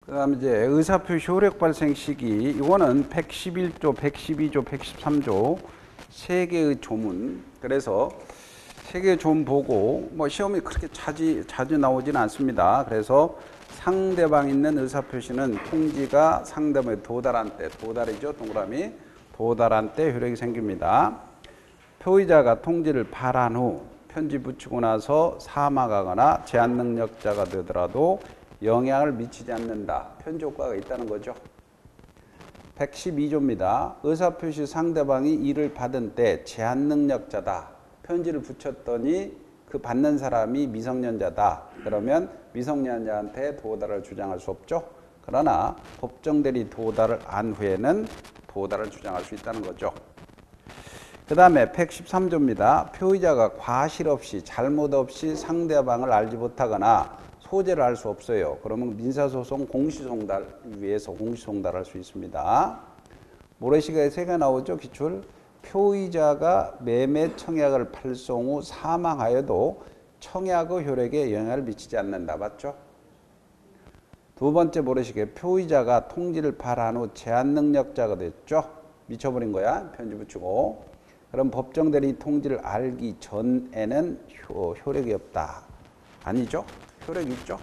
그다음에 이제 의사표시 효력 발생 시기 이거는 111조, 112조, 113조 세 개의 조문. 그래서 세 개의 조문 보고 뭐 시험이 그렇게 자주 나오지는 않습니다. 그래서 상대방 있는 의사표시는 통지가 상대방에 도달한 때, 도달이죠, 동그라미. 도달한 때 효력이 생깁니다. 표의자가 통지를 발한 후 편지 붙이고 나서 사망하거나 제한 능력자가 되더라도 영향을 미치지 않는다. 편지 효과가 있다는 거죠. 112조입니다. 의사표시 상대방이 이를 받은 때 제한 능력자다. 편지를 붙였더니 그 받는 사람이 미성년자다. 그러면 미성년자한테 도달을 주장할 수 없죠. 그러나 법정 대리 도달을 안 후에는 도달을 주장할 수 있다는 거죠. 그 다음에 113조입니다. 표의자가 과실 없이 잘못 없이 상대방을 알지 못하거나 소재를 알 수 없어요. 그러면 민사소송 공시송달 위해서 공시송달할 수 있습니다. 모래시계에 세 개 나오죠. 기출. 표의자가 매매 청약을 발송 후 사망하여도 청약의 효력에 영향을 미치지 않는다. 맞죠? 두 번째 모래시계. 표의자가 통지를 발한 후 제한 능력자가 됐죠. 미쳐버린 거야. 편지 붙이고. 그럼 법정 대리 통지를 알기 전에는 효력이 없다. 아니죠? 효력이 있죠?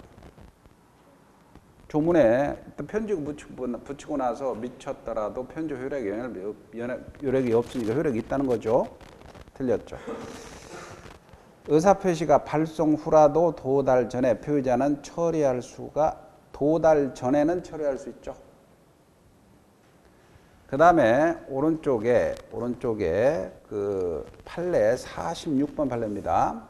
조문에 편지 붙이고 나서 미쳤더라도 편지 효력이 없으니까 효력이 있다는 거죠. 틀렸죠. 의사표시가 발송 후라도 도달 전에 표의자는 처리할 수가 도달 전에는 처리할 수 있죠. 그 다음에 오른쪽에 그 판례 46번 판례입니다.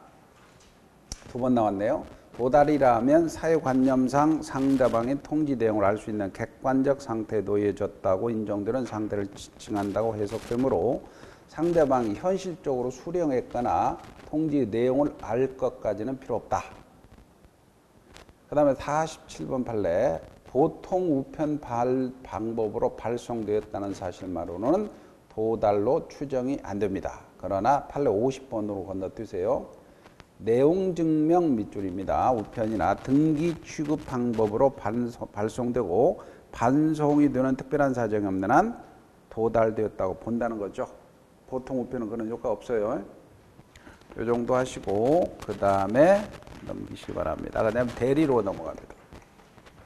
두 번 나왔네요. 도달이라면 사회관념상 상대방의 통지 내용을 알 수 있는 객관적 상태에 놓여졌다고 인정되는 상태를 지칭한다고 해석되므로 상대방이 현실적으로 수령했거나 통지 내용을 알 것까지는 필요 없다. 그 다음에 47번 판례. 보통 우편 방법으로 발송되었다는 사실만으로는 도달로 추정이 안 됩니다. 그러나 판례 50번으로 건너뛰세요. 내용 증명 밑줄입니다. 우편이나 등기 취급 방법으로 발송되고 반송이 되는 특별한 사정이 없는 한 도달되었다고 본다는 거죠. 보통 우편은 그런 효과가 없어요. 이 정도 하시고 그 다음에 넘기시기 바랍니다. 그 다음에 대리로 넘어갑니다.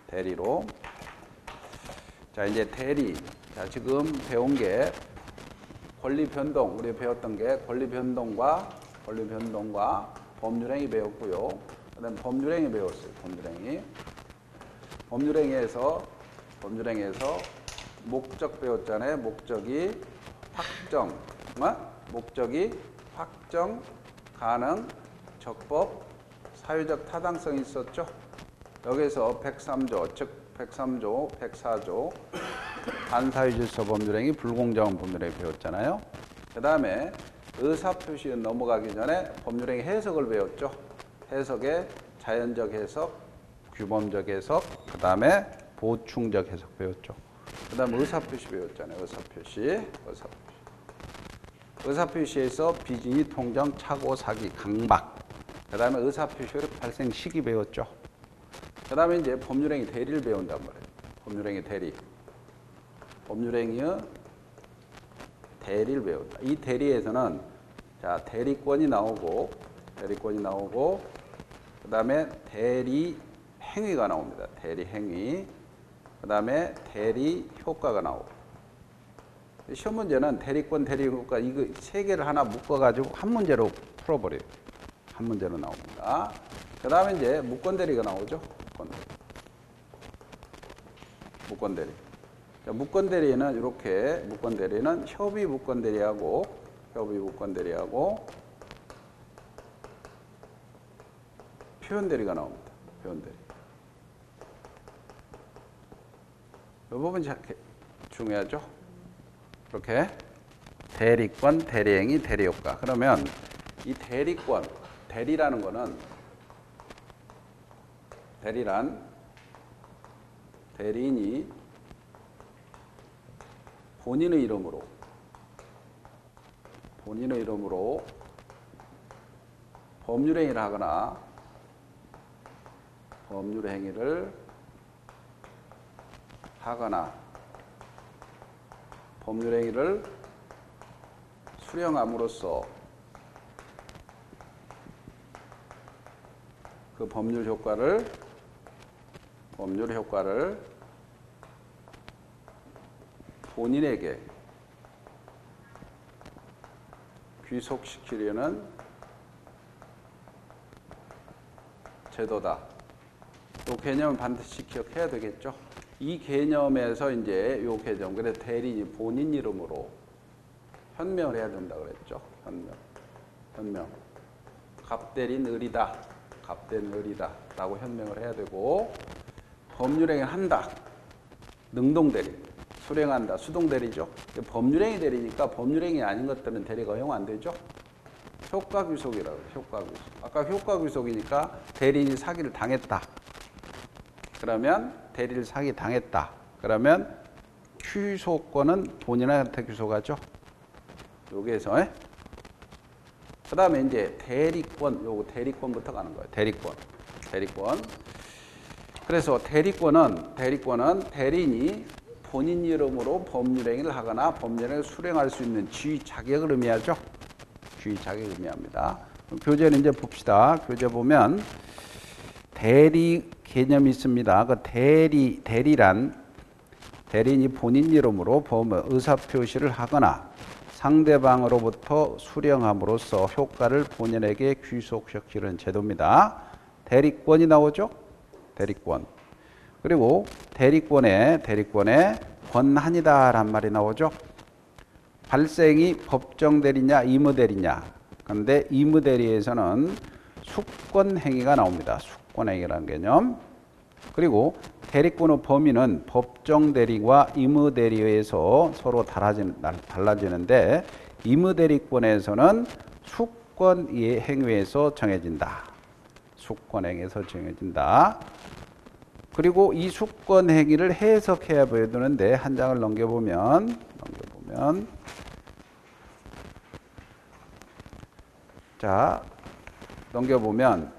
대리로. 자, 이제 대리. 자, 지금 배운 게 권리 변동, 우리 배웠던 게 권리 변동과 법률행위 배웠고요. 그 다음에 법률행위 배웠어요. 법률행위에서 목적 배웠잖아요. 목적이 확정, 가능, 적법, 사회적 타당성이 있었죠. 여기서 103조, 즉 104조 반사회질서 법률행위, 불공정한 법률행위 배웠잖아요. 그 다음에 의사표시 넘어가기 전에 법률행위 해석을 배웠죠. 해석에 자연적 해석, 규범적 해석, 그 다음에 보충적 해석 배웠죠. 그 다음에 의사표시 배웠잖아요. 의사표시에서 비진이, 통정, 착오, 사기, 강박. 그 다음에 의사표시 발생 시기 배웠죠. 그 다음에 이제 법률행위 대리를 배운단 말이에요. 법률행위 대리를 배운다. 이 대리에서는 자, 대리권이 나오고 그 다음에 대리 행위가 나옵니다. 대리 행위. 그 다음에 대리 효과가 나오고. 시험 문제는 대리권, 대리 효과 이거 세 개를 하나 묶어가지고 한 문제로 풀어버려요. 한 문제로 나옵니다. 그 다음에 이제 무권 대리가 나오죠. 무권 대리. 자, 무권 대리는 이렇게 협의 무권 대리하고 표현 대리가 나옵니다. 표현 대리. 이 부분이 중요하죠. 이렇게 대리권, 대리행위, 대리효과. 그러면 이 대리권, 대리라는 거는 대리인이 본인의 이름으로 법률행위를 하거나 법률행위를 하거나 법률행위를 수령함으로써 그 법률 효과를 본인에게 귀속시키려는 제도다. 이 개념은 반드시 기억해야 되겠죠. 이 개념에서 이제 이 개념, 그래서 대리인이 본인 이름으로 현명을 해야 된다 그랬죠. 현명. 갑대리인 을이다. 갑대리인 을이다. 라고 현명을 해야 되고, 법률행위를 한다. 능동대리. 수령한다. 수동대리죠. 법률행위 대리니까 법률행위 아닌 것들은 대리가 허용 안 되죠. 효과귀속이라고 해요. 효과귀속. 아까 효과귀속이니까 대리인이 사기를 당했다. 그러면 대리를 사기 당했다. 그러면 귀속권은 본인한테 귀속하죠. 여기에서. 그 다음에 이제 대리권, 요거 대리권부터 가는 거예요. 대리권. 그래서 대리권은 대리인이 본인 이름으로 법률행위를 하거나 법률행위를 수령할 수 있는 지위 자격을 의미하죠. 지위 자격을 의미합니다. 교재는 이제 봅시다. 교재 보면 대리 개념이 있습니다. 그 대리란 대리인이 본인 이름으로 의사표시를 하거나 상대방으로부터 수령함으로써 효과를 본인에게 귀속시키는 제도입니다. 대리권이 나오죠. 대리권. 그리고 대리권에 권한이다란 말이 나오죠. 발생이 법정대리냐 의무대리냐. 그런데 의무대리에서는 수권행위가 나옵니다. 수권행위라는 개념. 그리고 대리권의 범위는 법정대리와 의무대리에서 서로 달라지는데 의무대리권에서는 수권행위에서 정해진다. 수권행위에서 정해진다. 그리고 이 수권행위를 해석해야 보여주는데 한 장을 넘겨보면 자, 넘겨보면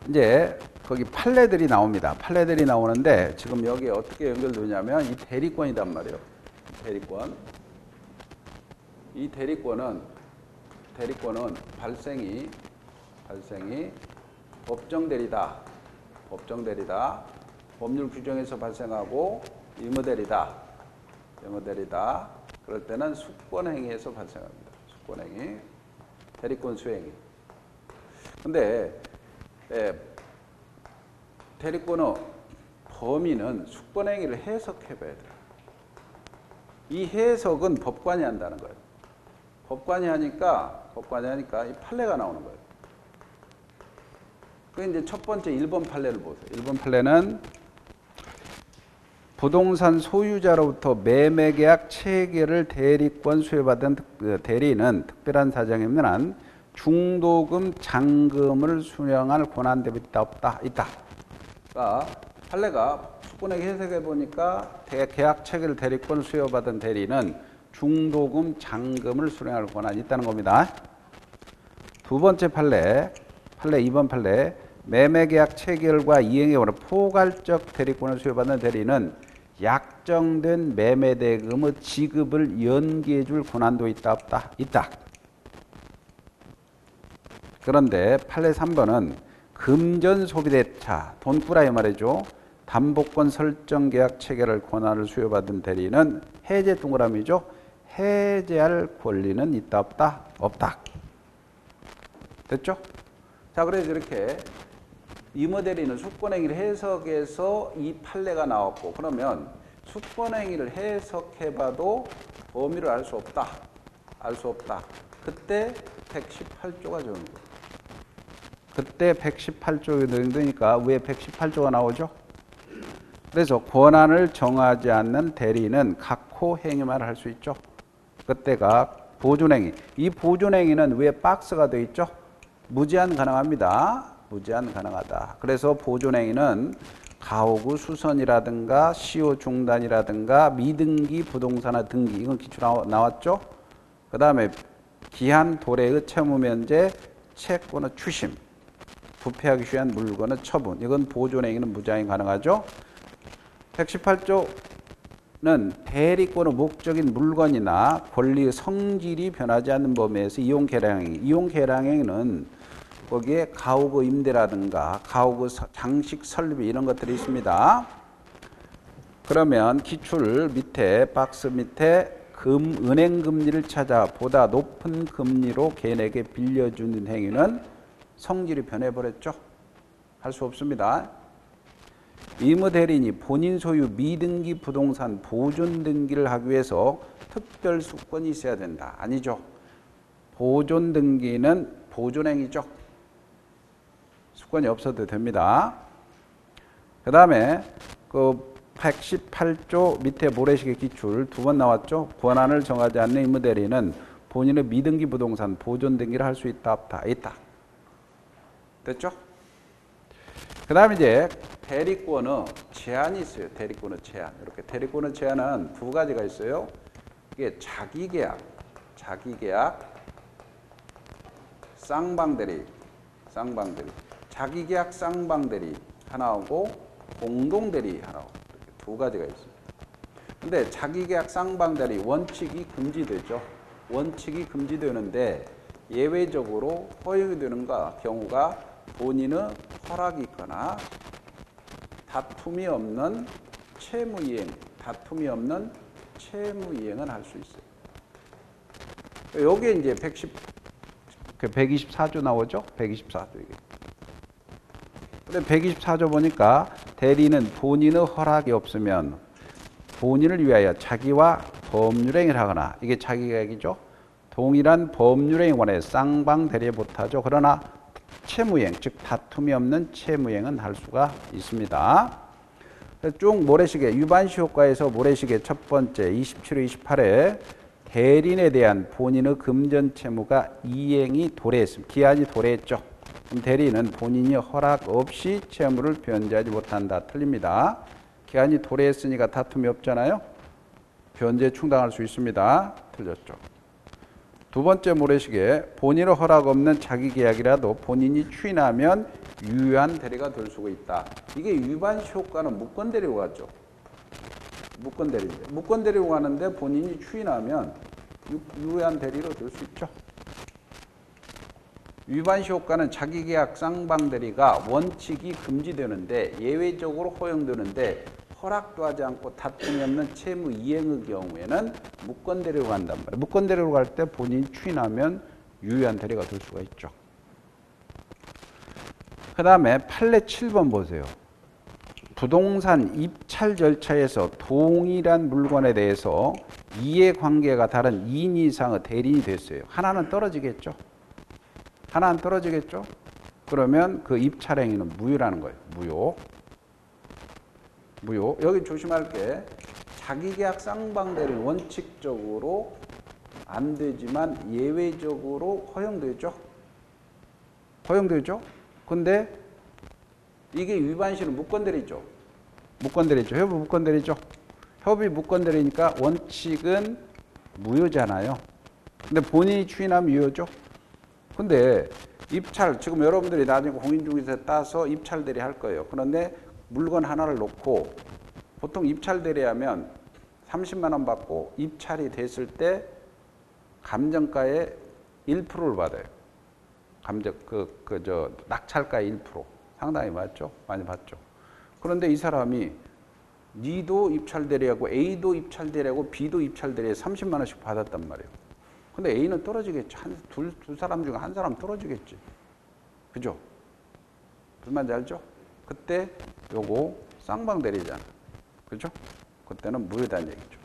이제 거기 판례들이 나옵니다. 판례들이 나오는데 지금 여기에 어떻게 연결되냐면 이 대리권이단 말이에요. 이 대리권은 발생이 법정대리다. 법률 규정에서 발생하고 의무대리다. 그럴 때는 수권행위에서 발생합니다. 수권행위, 대리권 수행위. 근데 대리권의 범위는 수권행위를 해석해 봐야 돼요. 이 해석은 법관이 한다는 거예요. 법관이 하니까 이 판례가 나오는 거예요. 그 이제 첫 번째 1번 판례를 보세요. 1번 판례는 부동산 소유자로부터 매매계약 체결을 대리권 수여받은 대리인은 특별한 사정에 있는 한 중도금, 잔금을 수령할 권한 대비 있다. 그러니까 판례가 수권행위 해석해 보니까 계약 체결 대리권 수여받은 대리인은 중도금, 잔금을 수령할 권한이 있다는 겁니다. 두 번째 판례 2번 판례 매매계약 체결과 이행에 관한 포괄적 대리권을 수여받는 대리인은 약정된 매매대금의 지급을 연기해 줄 권한도 있다. 그런데 판례 3번은 금전소비대차, 돈꾸라이 말이죠. 담보권 설정 계약 체결할 권한을 수여받은 대리인은 해제 동그라미죠. 해제할 권리는 있다 없다. 됐죠? 자, 그래서 이렇게 의무대리는 수권행위를 해석해서 이 판례가 나왔고, 그러면 수권행위를 해석해봐도 범위를 알 수 없다. 그때 118조가 적은 거예요. 그때 118조가 적으니까 왜 118조가 나오죠? 그래서 권한을 정하지 않는 대리인은 각호 행위만 할 수 있죠. 그때가 보존행위. 이 보존행위는 왜 박스가 되어 있죠? 무제한 가능합니다. 무제한 가능하다. 그래서 보존행위는 가호구 수선이라든가 시효 중단이라든가 미등기 부동산의 등기, 이건 기초 나왔죠? 그 다음에 기한 도래의 채무면제, 채권의 추심, 부패하기 쉬운 물건의 처분, 이건 보존행위는 무제한이 가능하죠? 118조는 대리권의 목적인 물건이나 권리의 성질이 변하지 않는 범위에서 이용계량행위는 거기에 가옥의 임대라든가 가옥의 장식 설비 이런 것들이 있습니다. 그러면 기출 밑에 박스 밑에 은행 금리를 찾아 보다 높은 금리로 개인에게 빌려주는 행위는 성질이 변해버렸죠. 할 수 없습니다. 의무 대리인이 본인 소유 미등기 부동산 보존 등기를 하기 위해서 특별 수권이 있어야 된다. 아니죠. 보존 등기는 보존행위죠. 수권이 없어도 됩니다. 그 다음에 그 118조 밑에 모래시계 기출 2번 나왔죠. 권한을 정하지 않는 의무 대리인은 본인의 미등기 부동산 보존 등기를 할 수 있다 없다. 있다. 됐죠? 그 다음에 이제 대리권의 제한이 있어요. 대리권의 제한. 이렇게 대리권의 제한은 두 가지가 있어요. 이게 자기계약, 쌍방대리. 자기계약 쌍방대리 하나하고 공동대리 하나하고 이렇게 두 가지가 있습니다. 근데 자기계약 쌍방대리 원칙이 금지되죠. 원칙이 금지되는데 예외적으로 허용이 되는 경우가 본인의 허락이 있거나 다툼이 없는 채무이행, 채무이행은 할 수 있어요. 여기에 이제 124조 나오죠? 124조 이게. 근데 124조 보니까 대리는 본인의 허락이 없으면 본인을 위하여 자기와 법률행위를 하거나 이게 자기계약이죠. 동일한 법률행위에 관해 쌍방 대리에 못하죠. 그러나 채무이행, 즉 다툼이 없는 채무이행은 할 수가 있습니다. 쭉 모래시계, 위반시 효과에서 모래시계 첫 번째 27회, 28회 대리인에 대한 본인의 금전 채무가 이행이 도래했습니다. 기한이 도래했죠. 그럼 대리인은 본인이 허락 없이 채무를 변제하지 못한다. 틀립니다. 기한이 도래했으니까 다툼이 없잖아요. 변제 충당할 수 있습니다. 틀렸죠. 두 번째 모래시계, 본인의 허락 없는 자기계약이라도 본인이 추인하면 유효한 대리가 될 수가 있다. 이게 위반시 효과는 무건대리로 갔죠. 무건대리로 가는데 본인이 추인하면 유효한 대리로 될 수 있죠. 위반시 효과는 자기계약 쌍방대리가 원칙이 금지되는데 예외적으로 허용되는데 허락도 하지 않고 다툼이 없는 채무 이행의 경우에는 무건대리로 간단 말이에요. 무건대리로 갈 때 본인이 추인하면 유효한 대리가 될 수가 있죠. 그 다음에 판례 7번 보세요. 부동산 입찰 절차에서 동일한 물건에 대해서 이해관계가 다른 2인 이상의 대리인이 됐어요. 하나는 떨어지겠죠. 그러면 그 입찰 행위는 무효라는 거예요. 무효. 여기 조심할 게 자기계약 쌍방대리는 원칙적으로 안 되지만 예외적으로 허용되죠. 근데 이게 위반시는 무건대리죠. 협의 무건대리죠. 협의 무건대리니까 원칙은 무효잖아요. 근데 본인이 추인하면 유효죠. 근데 입찰, 지금 여러분들이 나중에 공인중개사에 따서 입찰 대리할 거예요. 그런데 물건 하나를 놓고 보통 입찰 대리하면 30만 원 받고 입찰이 됐을 때 감정가의 1%를 받아요. 낙찰가의 1%. 상당히 많이 받죠. 그런데 이 사람이 D도 입찰 대리하고 A도 입찰 대리하고 B도 입찰 대리에 30만 원씩 받았단 말이에요. 근데 A는 떨어지겠지. 두 사람 중에 한 사람 떨어지겠지. 그죠? 불만 알죠? 그때 요거 쌍방 대리잖아. 그죠? 그때는 무효다는 얘기죠.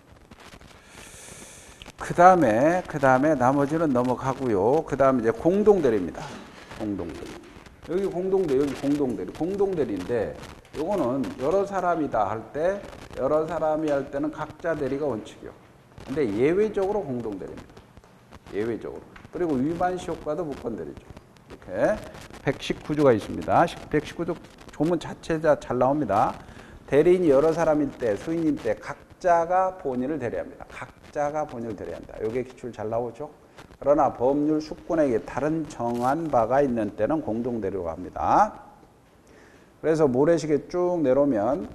그 다음에 나머지는 넘어가고요. 그 다음에 이제 공동대리입니다. 여기 공동대리인데 요거는 여러 사람이다 할 때, 여러 사람이 할 때는 각자 대리가 원칙이요. 근데 예외적으로 공동대리입니다. 그리고 위반시 효과도 무건대리죠. 이렇게 119조가 있습니다. 119조 조문 자체가 잘 나옵니다. 대리인이 여러 사람일 때, 수인일 때 각자가 본인을 대리합니다. 이게 기출 잘 나오죠. 그러나 법률 수권에게 다른 정한 바가 있는 때는 공동대리로 갑니다. 그래서 모래시계 쭉 내려오면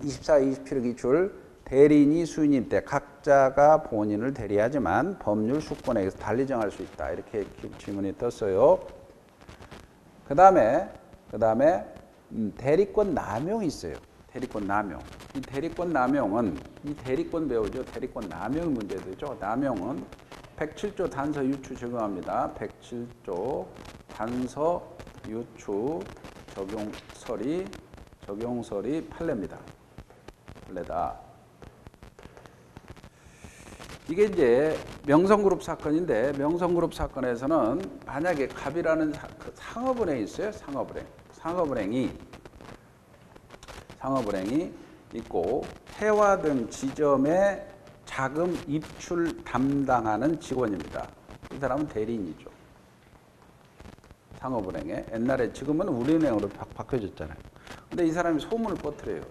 24, 27의 기출 대리인이 수인일 때 각자가 본인을 대리하지만 법률 수권에 의해서 달리 정할 수 있다. 이렇게 질문이 떴어요. 그 다음에 대리권 남용이 있어요. 대리권 남용. 이 대리권 남용은 이 대리권 배우죠. 대리권 남용 문제되죠. 남용은 107조 단서 유추 적용합니다. 107조 단서 유추 적용설이 판례입니다. 판례다. 이게 이제 명성그룹 사건인데 명성그룹 사건에서는 만약에 갑이라는 상업은행이 있어요. 상업은행이 있고 해와 등 지점에 자금 입출 담당하는 직원입니다. 이 사람은 대리인이죠. 상업은행에 옛날에 지금은 우리은행으로 바뀌어졌잖아요. 근데 이 사람이 소문을 퍼뜨려요.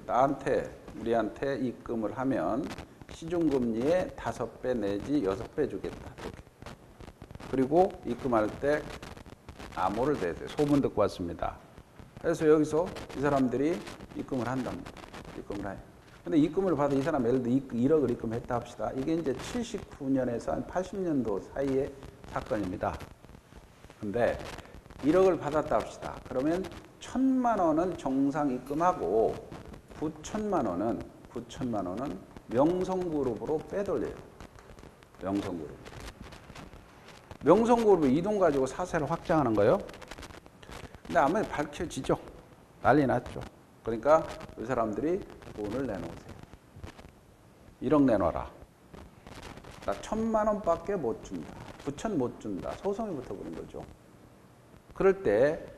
우리한테 입금을 하면 시중금리의 5배 내지 6배 주겠다. 그리고 입금할 때 암호를 대세요. 소문 듣고 왔습니다. 그래서 여기서 이 사람들이 입금을 한답니다. 입금을 해요. 근데 입금을 받아 이 사람 예를 들어 1억을 입금했다 합시다. 이게 이제 79년에서 한 80년도 사이의 사건입니다. 근데 1억을 받았다 합시다. 그러면 1,000만 원은 정상 입금하고 9천만 원은 명성그룹으로 빼돌려요. 명성그룹이 이 돈 가지고 사세를 확장하는 거예요. 근데 아무래도 밝혀지죠. 난리 났죠. 그러니까 이 사람들이 돈을 내놓으세요. 1억 내놔라. 나 1,000만 원밖에 못 준다. 9천 못 준다. 소송이 붙어버린 거죠. 그럴 때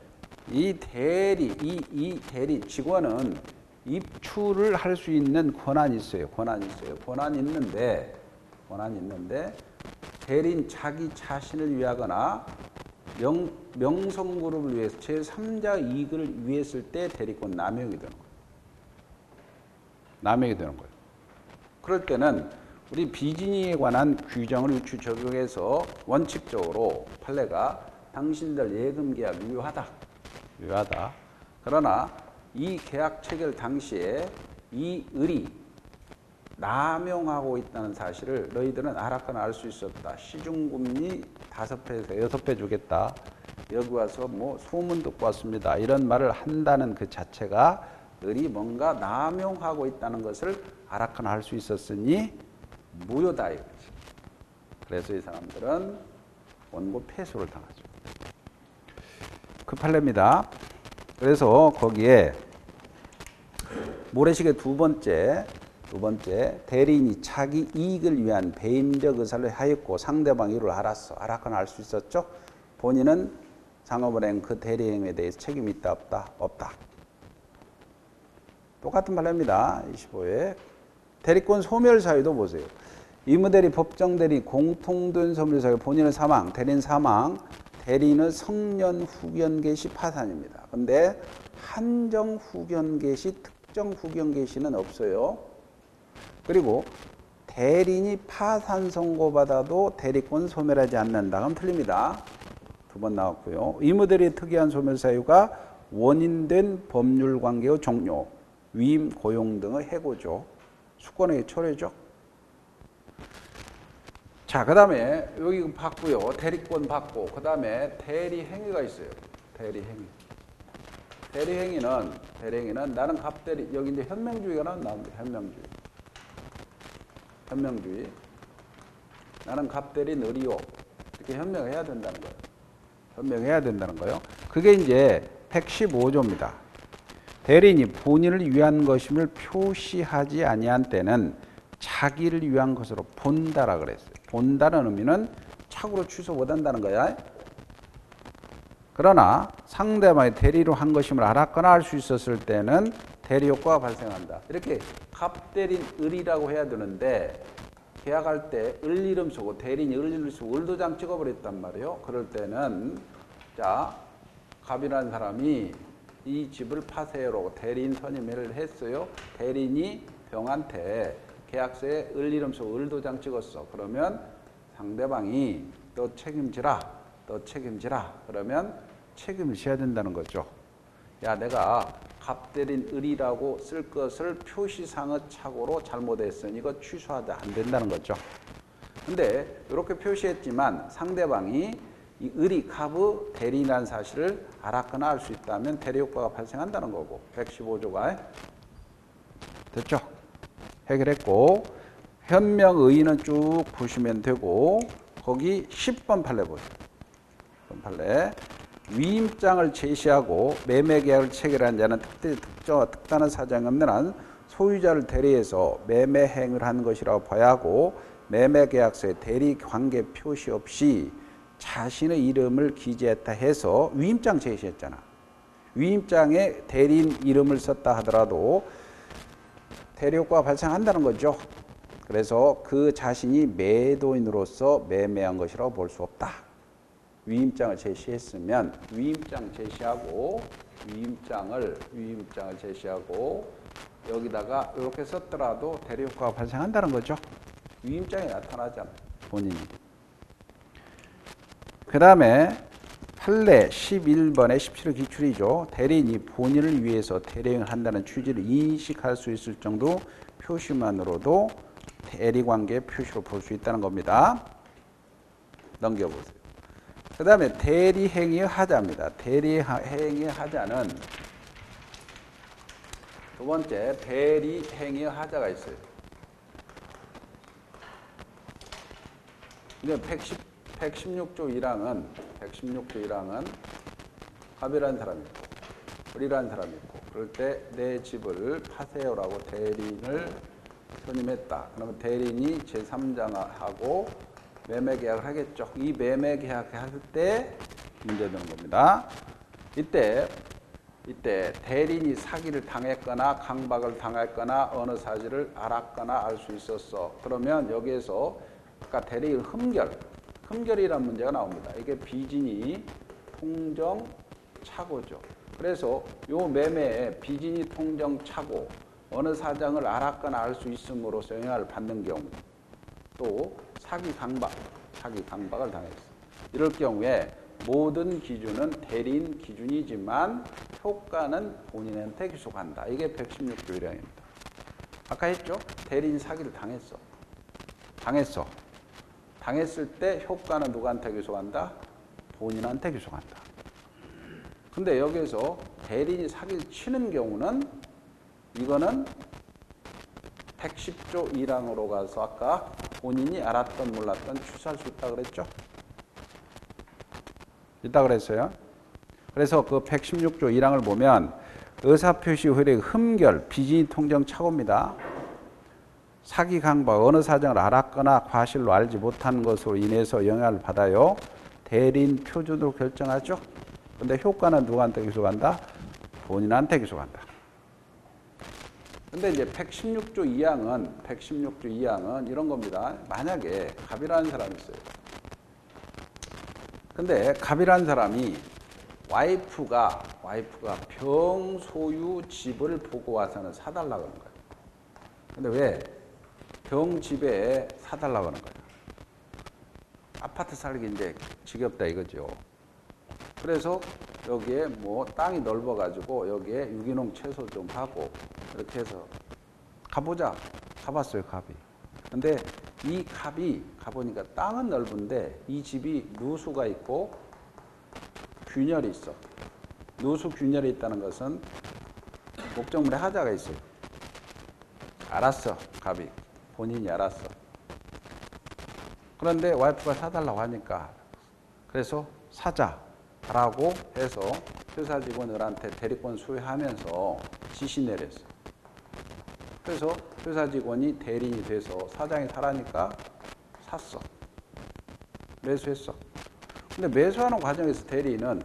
이 대리 직원은 입출을 할 수 있는 권한이 있어요. 권한이 있는데 대리인 자기 자신을 위하거나 명성그룹을 위해서 제3자 이익을 위했을 때 대리권 남용이 되는 거예요. 그럴 때는 우리 비진이에 관한 규정을 유추 적용해서 원칙적으로 판례가 당신들 예금 계약 유효하다. 그러나 이 계약 체결 당시에 이 을이 남용하고 있다는 사실을 너희들은 알았거나 알 수 있었다. 시중금리 5배에서 6배 주겠다. 여기 와서 뭐 소문 듣고 왔습니다. 이런 말을 한다는 그 자체가 을이 뭔가 남용하고 있다는 것을 알았거나 알 수 있었으니 무효다 이거지. 그래서 이 사람들은 원고 패소를 당하죠. 그 판례입니다. 그래서 거기에 모래시계 두 번째 대리인이 자기 이익을 위한 배임적 의사를 하였고 상대방 이유를 알았거나 알 수 있었죠. 본인은 상업은행 그 대리행위에 대해서 책임이 있다 없다. 똑같은 판례입니다. 25회 대리권 소멸 사유도 보세요. 의무대리, 법정대리, 공통된 소멸 사유 본인의 사망, 대리인 사망, 대리인의 성년 후견 개시 파산입니다. 근데 한정 후견 개시, 특정 후견 개시는 없어요. 그리고 대리인이 파산 선고받아도 대리권 소멸하지 않는다. 그럼 틀립니다. 2번 나왔고요. 의무대리의 특이한 소멸 사유가 원인된 법률 관계의 종료, 위임, 고용 등의 해고죠. 수권의 철회죠. 자, 그 다음에 여기 받고요. 대리권 받고 그 다음에 대리행위가 있어요. 대리행위는 나는 갑대리, 여기 이제 현명주의가 나옵니다. 현명주의. 나는 갑대리 느리오. 이렇게 현명해야 된다는 거예요. 그게 이제 115조입니다. 대리인이 본인을 위한 것임을 표시하지 아니한 때는 자기를 위한 것으로 본다라 그랬어요. 본다는 의미는 착오로 취소 못한다는 거야. 그러나 상대방이 대리로 한 것임을 알았거나 알 수 있었을 때는 대리 효과가 발생한다. 이렇게 갑대리인 을이라고 해야 되는데 계약할 때 을 이름 쓰고 대리인이 을 이름 쓰고 을도장 찍어버렸단 말이에요. 그럴 때는 자, 갑이라는 사람이 이 집을 파세요라고 대리인 선임을 했어요. 대리인이 병한테 계약서에 을 이름 쓰고 을 도장 찍었어. 그러면 상대방이 너 책임지라. 그러면 책임을 져야 된다는 거죠. 야, 내가 갑대린 을이라고 쓸 것을 표시상의 착오로 잘못했으니 이거 취소하자 안 된다는 거죠. 근데 이렇게 표시했지만 상대방이 이 을이 갑의 대리인이라는 사실을 알았거나 알 수 있다면 대리효과가 발생한다는 거고 115조가 됐죠? 해결했고 현명의의는 쭉 보시면 되고 거기 10번 판례 보세요. 10번 판례 위임장을 제시하고 매매계약을 체결한 자는 특단한 사정이 없는 한 소유자를 대리해서 매매행을 한 것이라고 봐야 하고 매매계약서에 대리관계 표시 없이 자신의 이름을 기재했다 해서 위임장 제시했잖아. 위임장에 대리인 이름을 썼다 하더라도 대리효과가 발생한다는 거죠. 그래서 그 자신이 매도인으로서 매매한 것이라고 볼 수 없다. 위임장을 제시했으면 위임장 제시하고 위임장을 제시하고 여기다가 이렇게 썼더라도 대리효과가 발생한다는 거죠. 위임장에 나타나잖아. 본인이. 그 다음에 판례 11번의 17호 기출이죠. 대리인이 본인을 위해서 대리행을 한다는 취지를 인식할 수 있을 정도 표시만으로도 대리관계 표시로 볼 수 있다는 겁니다. 넘겨보세요. 그 다음에 대리행위의 하자입니다. 대리행위의 하자는 두 번째 대리행위의 하자가 있어요. 근데 116조 1항은 갑이라는 사람이 있고 을이라는 사람이 있고 그럴 때 내 집을 파세요라고 대리인을 선임했다. 그러면 대리인이 제3자하고 매매계약을 하겠죠. 이 매매계약을 할 때 문제되는 겁니다. 이때 대리인이 사기를 당했거나 강박을 당했거나 어느 사실을 알았거나 알 수 있었어. 그러면 여기에서 아까 대리인 흠결이라는 문제가 나옵니다. 이게 비진이 통정 착오죠. 그래서 요 매매에 비진이 통정 착오 어느 사정을 알았거나 알 수 있음으로써 영향을 받는 경우 또 사기 강박을 당했어. 이럴 경우에 모든 기준은 대리인 기준이지만 효과는 본인한테 귀속한다. 이게 116조 1항입니다. 아까 했죠? 대리인 사기를 당했어. 당했을 때 효과는 누구한테 귀속한다? 본인한테 귀속한다. 근데 여기서 대리인이 사기를 치는 경우는 이거는 110조 1항으로 가서 아까 본인이 알았던 몰랐던 취소할 수 있다 그랬죠? 있다 그랬어요. 그래서 그 116조 1항을 보면 의사표시 효력 흠결 비진이 통정 착오입니다. 사기 강박 어느 사정을 알았거나 과실로 알지 못한 것으로 인해서 영향을 받아요. 대리인 표준으로 결정하죠. 근데 효과는 누구한테 귀속한다? 본인한테 귀속한다. 근데 이제 116조 2항은 이런 겁니다. 만약에 갑이라는 사람이 있어요. 근데 갑이라는 사람이 와이프가 병소유 집을 보고 와서는 사달라고 하는 거예요. 근데 왜 병집에 사달라고 하는 거예요? 아파트 살기 이제 지겹다 이거죠. 그래서 여기에 뭐 땅이 넓어가지고 여기에 유기농 채소 좀 하고 이렇게 해서 가봤어요, 갑이. 근데 이 갑이 가보니까 땅은 넓은데 이 집이 누수가 있고 균열이 있어. 누수 균열이 있다는 것은 목적물에 하자가 있어요. 알았어, 갑이. 본인이 알았어. 그런데 와이프가 사달라고 하니까 그래서 사자라고 해서 회사 직원들한테 대리권 수여하면서 지시 내렸어. 그래서 회사 직원이 대리인이 돼서 사장이 사라니까 샀어. 매수했어. 근데 매수하는 과정에서 대리인은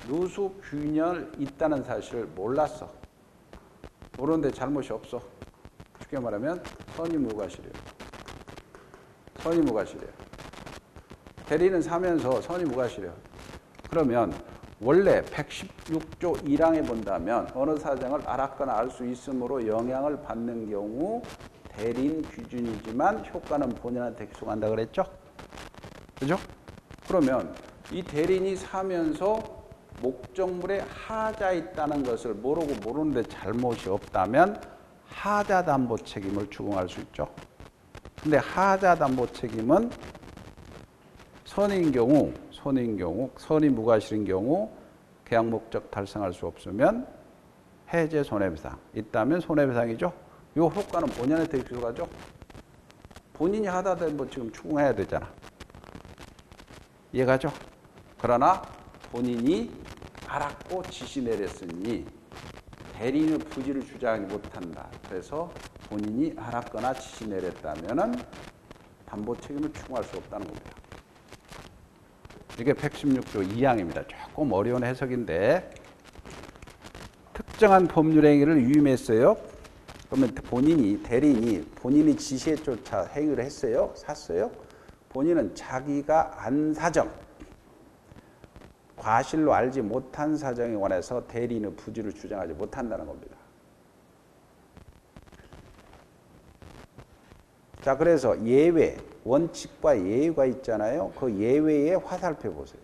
누수 균열 있다는 사실을 몰랐어. 모르는데 잘못이 없어. 쉽게 말하면 선의무과실이에요. 대리인은 사면서 선의무과실이에요. 그러면 원래 116조 1항에 본다면 어느 사정을 알았거나 알 수 있으므로 영향을 받는 경우 대리인 기준이지만 효과는 본인한테 귀속한다 그랬죠? 그죠? 그러면 이 대리인이 사면서 목적물에 하자 있다는 것을 모르고 모르는데 잘못이 없다면 하자 담보 책임을 추궁할 수 있죠. 근데 하자 담보 책임은 선인 경우, 선이 무과실인 경우 계약 목적 달성할 수 없으면 해제 손해배상 있다면 손해배상이죠. 이 효과는 본인한테 입수가죠. 본인이 하자 담보 책임 추궁해야 되잖아. 이해가죠? 그러나 본인이 알았고 지시 내렸으니 대리인의 부지를 주장하지 못한다. 그래서 본인이 알았거나 지시 내렸다면은 담보 책임을 추궁할 수 없다는 겁니다. 이게 116조 2항입니다. 조금 어려운 해석인데 특정한 법률 행위를 위임했어요. 그러면 대리인이 본인이 지시에 쫓아 행위를 했어요. 샀어요. 본인은 자기가 안 사정, 과실로 알지 못한 사정에 관해서 대리인의 부지를 주장하지 못한다는 겁니다. 자, 그래서 예외, 원칙과 예외가 있잖아요. 그 예외에 화살표 보세요.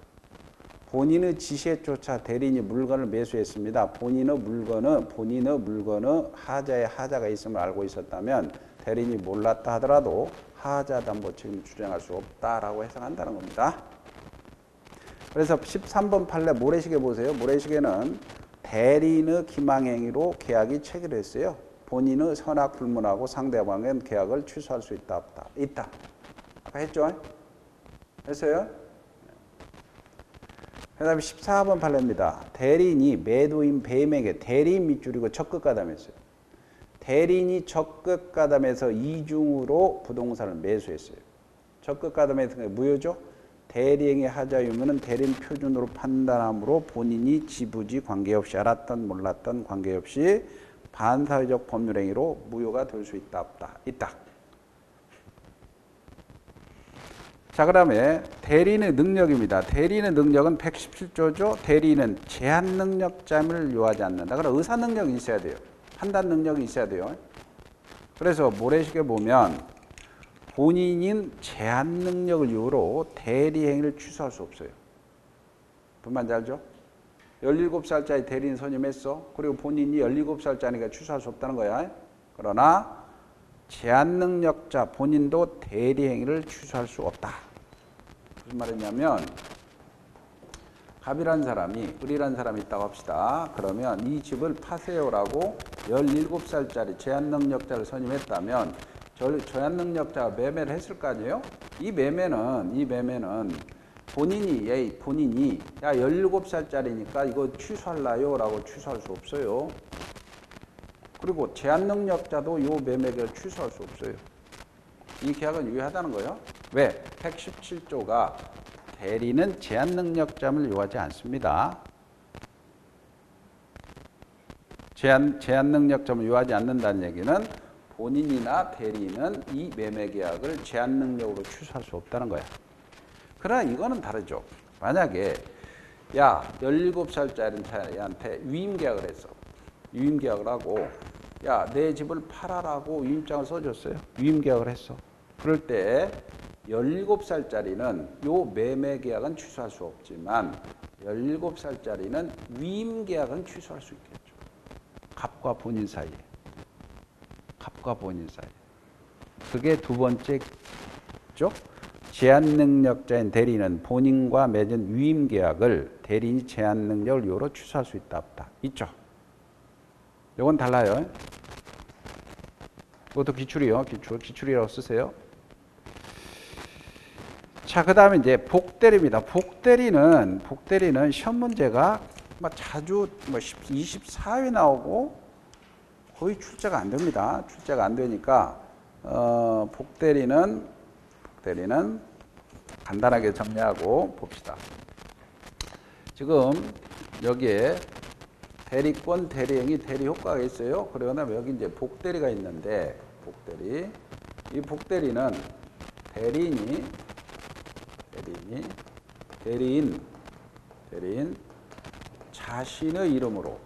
본인의 지시에 쫓아 대리인이 물건을 매수했습니다. 본인의 물건의 하자에 하자가 있음을 알고 있었다면 대리인이 몰랐다 하더라도 하자 담보 책임을 주장할 수 없다라고 해석한다는 겁니다. 그래서 13번 판례 모래시계 보세요. 모래시계는 대리인의 기망행위로 계약이 체결했어요. 본인의 선악 불문하고 상대방은 계약을 취소할 수 있다 없다. 있다. 아까 했죠? 했어요? 그 다음에 14번 판례입니다. 대리인이 매도인 배임에게 대리인 밑줄이고 적극가담했어요. 대리인이 적극가담해서 이중으로 부동산을 매수했어요. 적극가담했던 게 무효죠? 대리행위 하자 유무는 대리인 표준으로 판단함으로 본인이 지부지 관계없이 알았던 몰랐던 관계없이 반사회적 법률행위로 무효가 될 수 있다 없다. 있다. 자, 그 다음에 대리인의 능력입니다. 대리인의 능력은 117조죠. 대리인은 제한 능력자임을 요하지 않는다. 그럼 의사 능력이 있어야 돼요. 판단 능력이 있어야 돼요. 그래서 모래시계 보면 본인인 제한 능력을 이유로 대리 행위를 취소할 수 없어요. 무슨 말인지 알죠? 17살짜리 대리인 선임했어. 그리고 본인이 17살짜리니까 취소할 수 없다는 거야. 그러나 제한 능력자 본인도 대리 행위를 취소할 수 없다. 무슨 말이냐면 갑이라는 사람이 을이라는 사람이 있다고 합시다. 그러면 이 집을 파세요라고 17살짜리 제한 능력자를 선임했다면 제한 능력자가 매매를 했을 거 아니에요? 이 매매는 본인이 야 17살짜리니까 이거 취소할라요? 라고 취소할 수 없어요. 그리고 제한 능력자도 이 매매 계약을 취소할 수 없어요. 이 계약은 유효하다는 거예요. 왜? 117조가 대리는 제한 능력자임을 요하지 않습니다. 제한 능력자임을 요하지 않는다는 얘기는 본인이나 대리인은 이 매매 계약을 제한 능력으로 취소할 수 없다는 거야. 그러나 이거는 다르죠. 만약에 야 17살짜리한테 위임 계약을 했어. 위임 계약을 하고 야 내 집을 팔아라고 위임장을 써줬어요. 위임 계약을 했어. 그럴 때 17살짜리는 요 매매 계약은 취소할 수 없지만 17살짜리는 위임 계약은 취소할 수 있겠죠. 갑과 본인 사이에. 갑과 본인 사이에. 그게 두 번째죠. 제한 능력자인 대리인은 본인과 맺은 위임 계약을 대리인이 제한 능력을 이유로 취소할 수 있다 없다. 있죠. 이건 달라요. 이것도 기출이요. 기출이라고 쓰세요. 자, 그 다음에 이제 복대리입니다. 복대리는 시험 문제가 자주 24회 나오고 거의 출제가 안 됩니다. 출제가 안 되니까 복대리는 간단하게 정리하고 봅시다. 지금 여기에 대리권, 대리행위, 대리효과가 있어요. 그러면 여기 이제 복대리가 있는데 이 복대리는 대리인 자신의 이름으로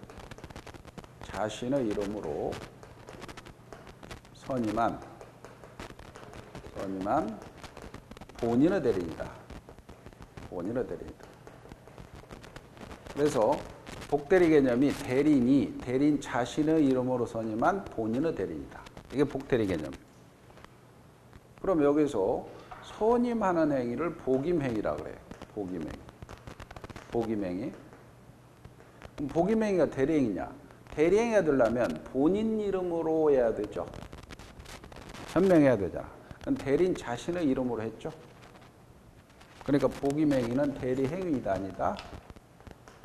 선임한 본인의 대리인이다. 그래서 복대리 개념이 대리인 자신의 이름으로 선임한 본인의 대리인이다. 이게 복대리 개념이에요. 그럼 여기서 선임하는 행위를 복임행위라고 그래요. 복임행위. 그럼 복임행위가 대리행위냐? 대리행위가 되려면 본인 이름으로 해야 되죠. 현명해야 되잖아. 그럼 대리인 자신의 이름으로 했죠. 그러니까 복임행위는 대리행위이다 아니다?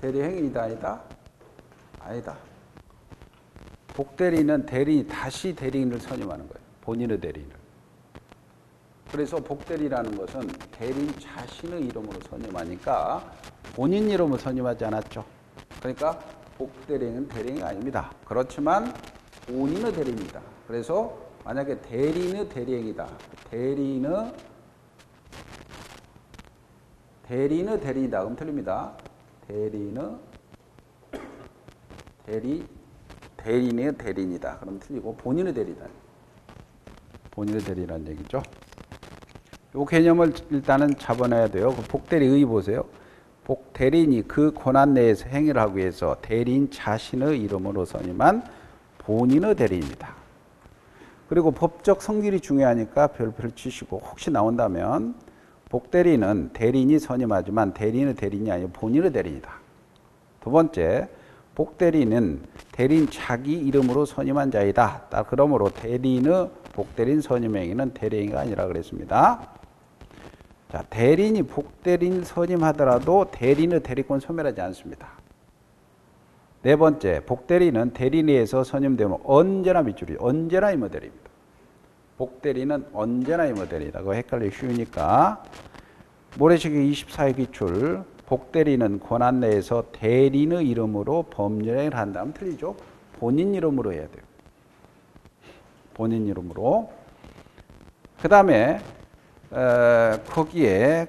대리행위이다 아니다? 아니다. 복대리는 다시 대리인을 선임하는 거예요. 본인의 대리인을. 그래서 복대리라는 것은 대리인 자신의 이름으로 선임하니까 본인 이름으로 선임하지 않았죠. 그러니까 복대리는 대리인이 아닙니다. 그렇지만 본인의 대리인이다. 그래서 만약에 대리인의 대리행위다. 대리인의 대리인이다. 그럼 틀립니다. 대리인의 대리인이다. 그럼 틀리고 본인의 대리다. 본인의 대리라는 얘기죠. 이 개념을 일단은 잡아놔야 돼요. 그 복대리의 보세요. 복대리인이 그 권한 내에서 행위를 하기 위해서 대리인 자신의 이름으로 선임한 본인의 대리인이다. 그리고 법적 성질이 중요하니까 별표를 치시고 혹시 나온다면 복대리인은 대리인이 선임하지만 대리인의 대리인이 아니고 본인의 대리인이다. 두 번째, 복대리인은 대리인 자기 이름으로 선임한 자이다. 그러므로 대리인의 복대리인 선임행위는 대리행위가 아니라 그랬습니다. 자, 대리인이 복대리인 선임하더라도 대리인의 대리권 소멸하지 않습니다. 네 번째, 복대리인은 대리인에 의해서 선임되면 언제나 밑줄이 언제나 이모델입니다. 복대리는 언제나 이모델이다. 그거 헷갈리기 쉬우니까 모래시계 24회 기출 복대리는 권한 내에서 대리인의 이름으로 법률행위를 한다면 틀리죠. 본인 이름으로 해야 돼요. 본인 이름으로. 그 다음에 거기에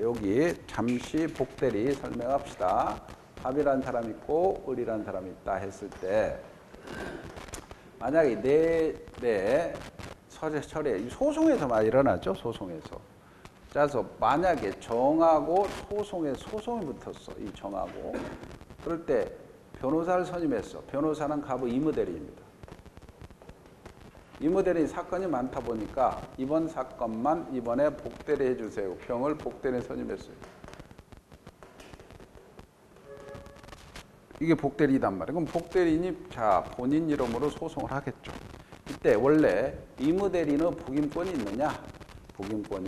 여기 잠시 복대리 설명합시다. 합이라는 사람이 있고 을이라는 사람이 있다 했을 때 만약에 내 철에 소송에서 많이 일어나죠. 소송에서. 그래서 만약에 정하고 소송이 붙었어. 이 정하고. 그럴 때 변호사를 선임했어. 변호사는 가부 이무대리입니다. 이무대리 사건이 많다 보니까 이번 사건만 이번에 복대리 해주세요. 평을 복대리 선임했어요. 이게 복대리이단 말이에요. 그럼 복대리인이 본인 이름으로 소송을 하겠죠. 이때 원래 이무대리는 복임권이 있느냐? 복임권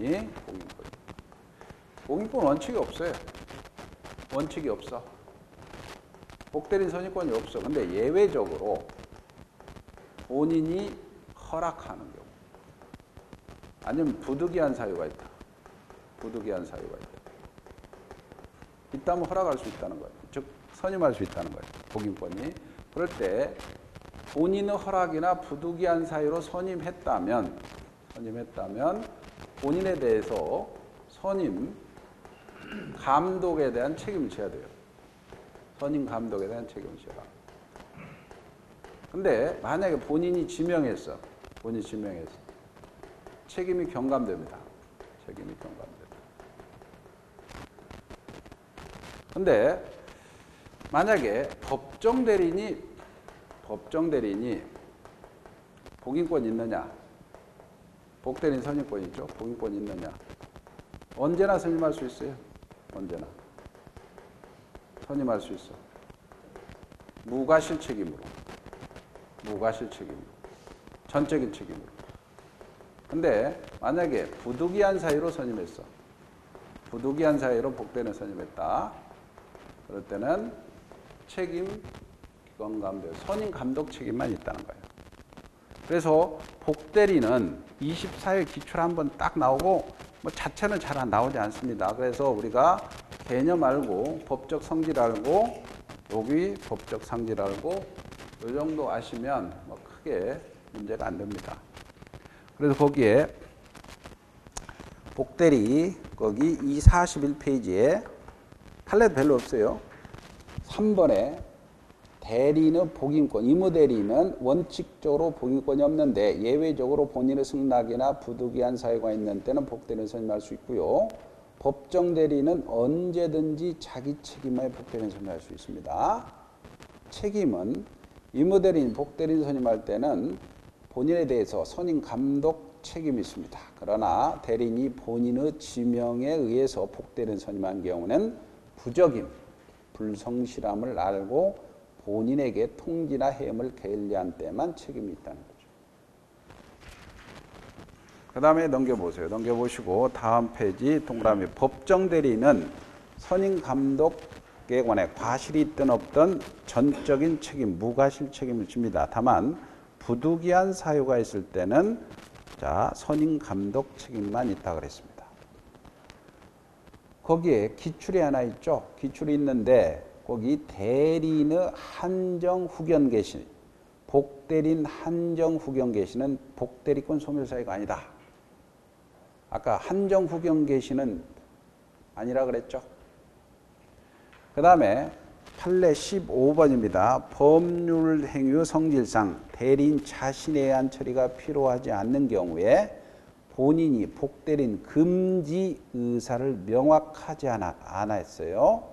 원칙이 없어요. 원칙이 없어. 복대리인 선임권이 없어. 근데 예외적으로 본인이 허락하는 경우 아니면 부득이한 사유가 있다. 있다면 허락할 수 있다는 거예요. 즉 선임할 수 있다는 거예요. 복임권이. 그럴 때 본인의 허락이나 부득이한 사유로 선임했다면 본인에 대해서 선임 감독에 대한 책임을 져야 돼요. 선임 감독에 대한 책임을 져라. 근데 만약에 본인이 지명했어. 책임이 경감됩니다. 근데 만약에 법정 대리인이 복임권 있느냐? 복대리인 선임권 있죠? 복임권 있느냐? 언제나 선임할 수 있어요. 언제나. 선임할 수 있어. 무과실 책임으로. 전적인 책임으로. 근데 만약에 부득이한 사유로 선임했어. 부득이한 사유로 복대리인 선임했다. 그럴 때는 책임 기관감독, 선임 감독 책임만 있다는 거예요. 그래서 복대리는 24일 기출 한번 딱 나오고 뭐 자체는 잘 안 나오지 않습니다. 그래서 우리가 개념 알고 법적 성질 알고 여기 법적 상질 알고 이 정도 아시면 뭐 크게 문제가 안 됩니다. 그래서 거기에 복대리 거기 241페이지에 판례도 별로 없어요. 3번에 대리인의 복인권, 의무대리인은 원칙적으로 복인권이 없는데 예외적으로 본인의 승낙이나 부득이한 사유가 있는 때는 복대리인을 선임할 수 있고요. 법정대리인은 언제든지 자기 책임하에 복대리인을 선임할 수 있습니다. 책임은 의무대리인, 복대리인 선임할 때는 본인에 대해서 선임 감독 책임이 있습니다. 그러나 대리인이 본인의 지명에 의해서 복대리인 선임한 경우는 부적임, 불성실함을 알고 본인에게 통지나 해임을 게을리한 때만 책임이 있다는 거죠. 그 다음에 넘겨보세요. 넘겨보시고 다음 페이지 동그라미. 법정대리인은 선임 감독에 관해 과실이 있든 없든 전적인 책임, 무과실 책임을 집니다. 다만 부득이한 사유가 있을 때는 선임 감독 책임만 있다 그랬습니다. 거기에 기출이 하나 있죠. 기출이 있는데 거기 대리인의 한정 후견 개시, 복대리인 한정 후견 개시는 복대리권 소멸 사유가 아니다. 아까 한정 후견 개시는 아니라 그랬죠. 그 다음에 판례 15번입니다. 법률 행위 성질상 대리인 자신에 의한 처리가 필요하지 않는 경우에 본인이 복대리인 금지 의사를 명확하지 않아 했어요.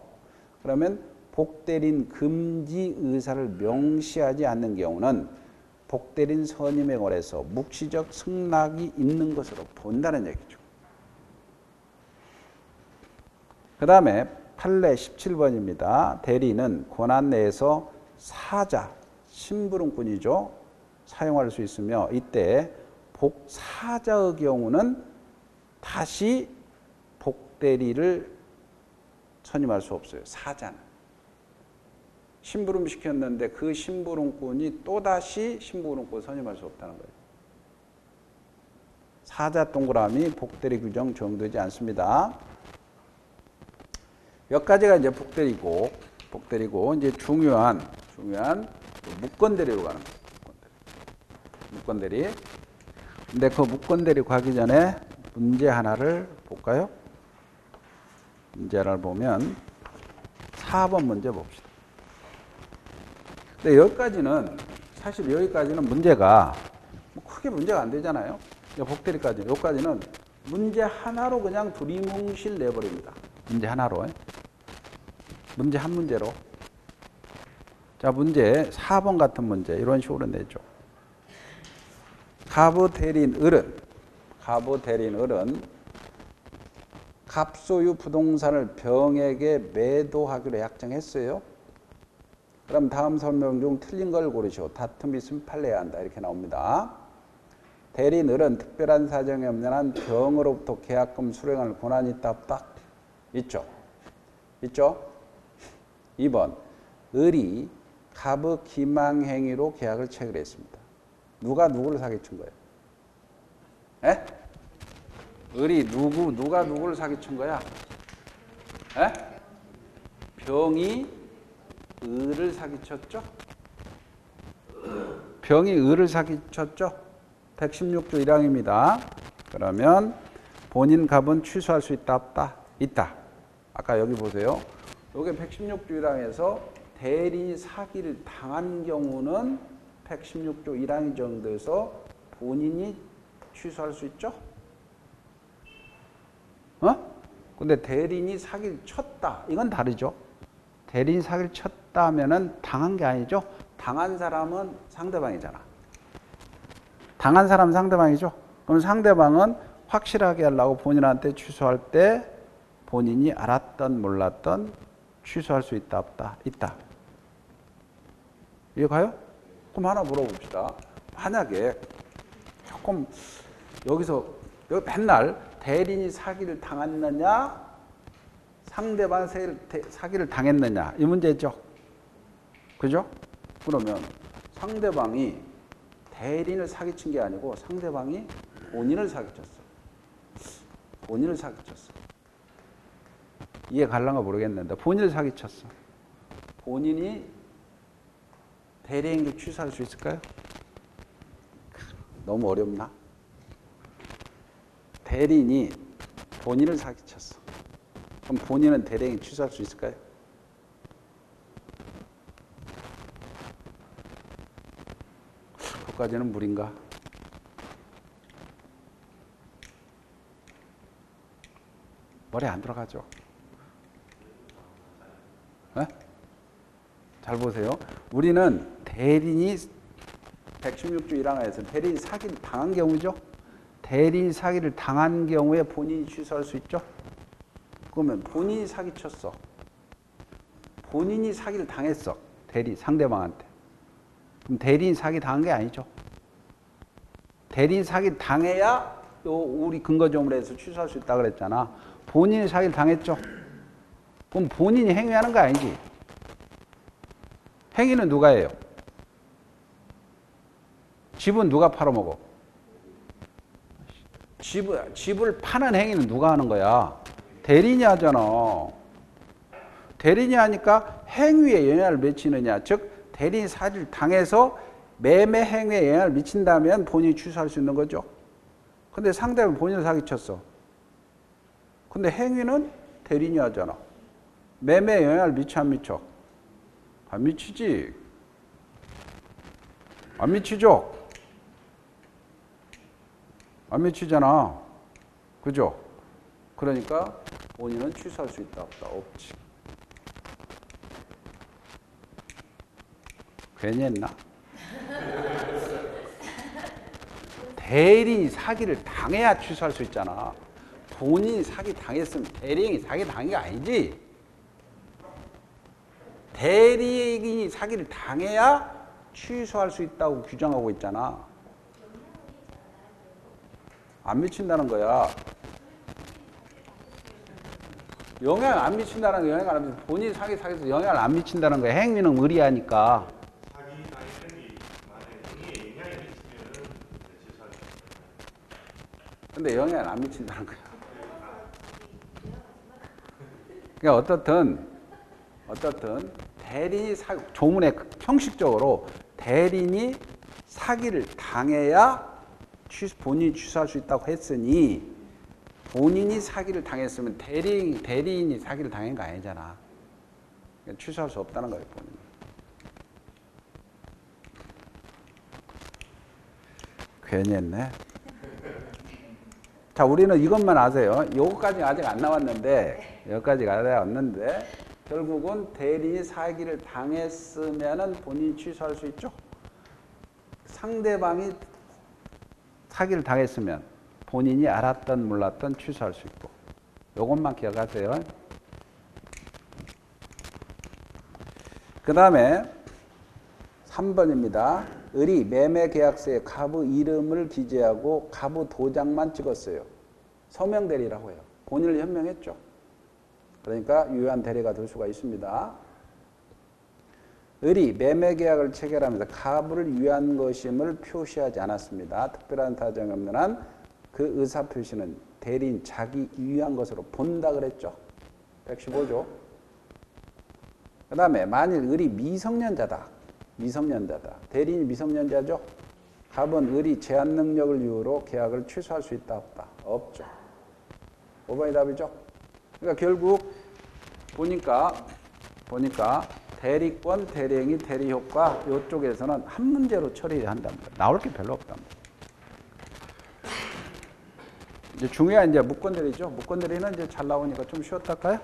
그러면 복대리인 금지 의사를 명시하지 않는 경우는 복대리인 선임에 관해서 묵시적 승낙이 있는 것으로 본다는 얘기죠. 그 다음에 판례 17번입니다. 대리인은 권한 내에서 사자, 심부름꾼이죠. 사용할 수 있으며 이때 복사자의 경우는 다시 복대리를 선임할 수 없어요. 사자는. 심부름 시켰는데 그 심부름꾼이 또다시 심부름꾼 선임할 수 없다는 거예요. 사자 동그라미 복대리 규정 적용되지 않습니다. 몇 가지가 이제 복대리고 이제 중요한 묵건대리로 가는 거예요. 묵건대리. 근데 그 묵건대리 가기 전에 문제 하나를 볼까요? 문제를 보면 4번 문제 봅시다. 근데 여기까지는 사실 여기까지는 문제가 크게 문제가 안 되잖아요. 복대리까지 여기까지는 문제 하나로 그냥 두리뭉실 내버립니다. 문제 하나로. 문제 한 문제로. 자, 문제 4번 같은 문제 이런 식으로 내죠. 갑의대리인을은 갑소유 부동산을 병에게 매도하기로 약정했어요. 그럼 다음 설명 중 틀린 걸 고르시오. 다툼이 있으면 판례해야 한다. 이렇게 나옵니다. 대리인을은 특별한 사정이 없는 한 병으로부터 계약금 수령할 권한이 있다 없다? 있죠. 있죠. 2번 을이 갑의 기망행위로 계약을 체결했습니다. 누가 누구를 사기친 거예요? 에? 을이 누가 누구를 사기친 거야? 에? 병이 을을 사기쳤죠? 병이 을을 사기쳤죠? 116조 1항입니다. 그러면 본인 갑은 취소할 수 있다 없다? 있다. 아까 여기 보세요. 여기 116조 1항에서 대리 사기를 당한 경우는 116조 1항이 적용돼서 본인이 취소할 수 있죠? 근데 대리인이 사기를 쳤다. 이건 다르죠. 대리인이 사기를 쳤다 하면은 당한 게 아니죠. 당한 사람은 상대방이잖아. 당한 사람은 상대방이죠. 그럼 상대방은 확실하게 하려고 본인한테 취소할 때 본인이 알았던 몰랐던 취소할 수 있다 없다? 있다. 이해가요? 그럼 하나 물어봅시다. 만약에 조금 여기 맨날 대리인이 사기를 당했느냐 상대방 사기를 당했느냐 이 문제죠. 그죠? 그러면 상대방이 대리인을 사기친 게 아니고 상대방이 본인을 사기쳤어. 본인을 사기쳤어. 이해 갈란가 모르겠는데 본인을 사기쳤어. 본인이 대리인을 취소할 수 있을까요? 너무 어렵나? 대리인이 본인을 사기쳤어. 그럼 본인은 대리인 취소할 수 있을까요? 여기까지는 물인가? 머리 안 들어가죠? 네? 잘 보세요. 우리는 대리인이 116조 1항에서 대리인 사기를 당한 경우죠. 대리인 사기를 당한 경우에 본인이 취소할 수 있죠. 그러면 본인이 사기쳤어. 본인이 사기를 당했어. 상대방한테. 그럼 대리인 사기 당한 게 아니죠. 대리인 사기를 당해야 또 우리 근거조문을 해서 취소할 수 있다 그랬잖아. 본인이 사기를 당했죠. 그럼 본인이 행위하는 거 아니지. 행위는 누가 해요? 집은 누가 팔아먹어? 집을 파는 행위는 누가 하는 거야? 대리인이 하잖아. 대리인이 하니까 행위에 영향을 미치느냐. 즉 대리인 사기를 당해서 매매 행위에 영향을 미친다면 본인이 취소할 수 있는 거죠. 근데 상대는 본인을 사기쳤어. 근데 행위는 대리인이 하잖아. 매매에 영향을 미쳐 안 미쳐? 안 미치지. 안 미치죠? 안 미치잖아. 그죠? 그러니까 본인은 취소할 수 있다 없다? 없지. 괜히 했나? 대리인이 사기를 당해야 취소할 수 있잖아. 본인이 사기 당했으면 대리인이 사기 당한 게 아니지. 대리인이 사기를 당해야 취소할 수 있다고 규정하고 있잖아. 안 미친다는 거야. 영향 안 미친다는 거, 영향 안 미친다. 본인이 사기해서 영향을 안 미친다는 거야. 행위는 의리하니까. 자기 당했더니 만약에 행위에 영향이 미치면은 취소할 수 있어요. 근데 영향을 안 미친다는 거야. 그러니까 어떻든 대리인이 조문에 형식적으로 대리인이 사기를 당해야 본인이 취소할 수 있다고 했으니 본인이 사기를 당했으면 대리인이 사기를 당한 거 아니잖아. 그러니까 취소할 수 없다는 거예요, 본인이. 괜히 했네. 자, 우리는 이것만 아세요. 요거까지 아직 안 나왔는데, 여기까지가 아직 안 왔는데, 결국은 대리인이 사기를 당했으면은 본인이 취소할 수 있죠. 상대방이 사기를 당했으면 본인이 알았던 몰랐던 취소할 수 있고. 요것만 기억하세요. 그 다음에 3번입니다. 을이 매매계약서에 갑의 이름을 기재하고 갑의 도장만 찍었어요. 서명대리라고 해요. 본인을 현명했죠. 그러니까 유효한 대리가 될 수가 있습니다. 을이 매매계약을 체결하면서 갑을 위한 것임을 표시하지 않았습니다. 특별한 사정이 없는 한 그 의사표시는 대리인 자기 위한 것으로 본다 그랬죠. 115조. 그 다음에 만일 을이 미성년자다. 대리인이 미성년자죠. 갑은 을이 제한 능력을 이유로 계약을 취소할 수 있다 없다? 없죠. 5번이 답이죠. 그러니까 결국 보니까 대리권, 대리행위, 대리효과 이쪽에서는 한 문제로 처리한답니다. 나올 게 별로 없답니다. 이제 중요한 이제 무권대리죠. 무권대리는 이제 잘 나오니까 좀 쉬었다 할까요?